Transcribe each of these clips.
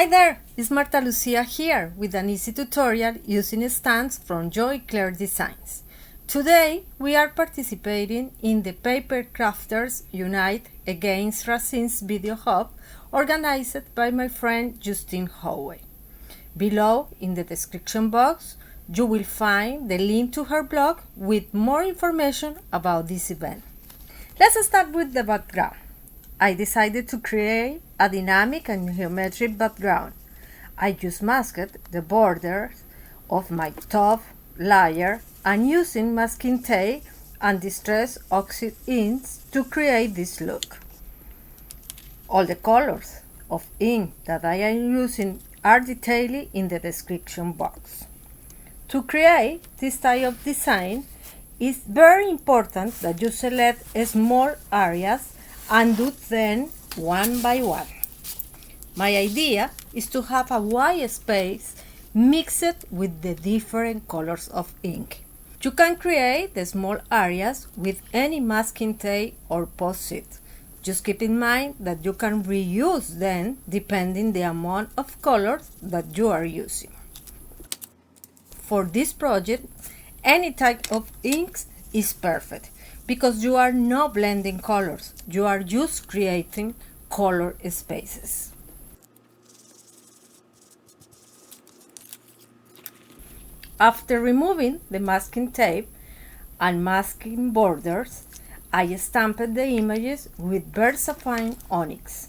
Hi there, it's Marta Lucia here with an easy tutorial using stands from Joy Clair Designs. Today we are participating in the Papercrafters Unite Against Racism video hub organized by my friend Justine Howe. Below in the description box you will find the link to her blog with more information about this event. Let's start with the background. I decided to create a dynamic and geometric background. I just masked the borders of my top layer and using masking tape and distress Oxyde inks to create this look. All the colors of ink that I am using are detailed in the description box. To create this type of design, it's very important that you select small areas and do them one by one. My idea is to have a wide space mixed with the different colors of ink. You can create the small areas with any masking tape or post-it. Just keep in mind that you can reuse them depending the amount of colors that you are using. For this project, any type of inks is perfect because you are not blending colors, you are just creating color spaces. After removing the masking tape and masking borders, I stamped the images with VersaFine Onyx.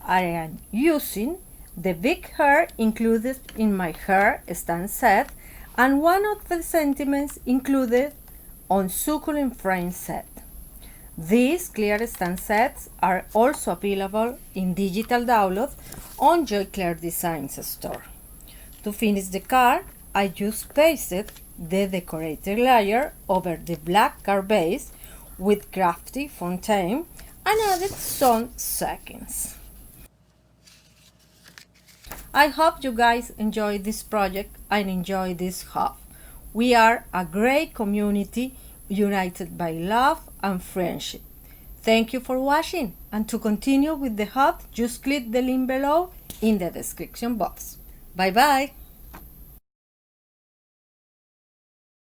I am using the big hair included in my hair stand set and one of the sentiments included on Succulent frame set. These clear stand sets are also available in digital download on Joy Clair Designs store. To finish the card, I just pasted the decorated layer over the black card base with crafty fontaine and added some seconds. I hope you guys enjoy this project and enjoy this hub. We are a great community united by love and friendship. Thank you for watching, and to continue with the hub, just click the link below in the description box. Bye bye!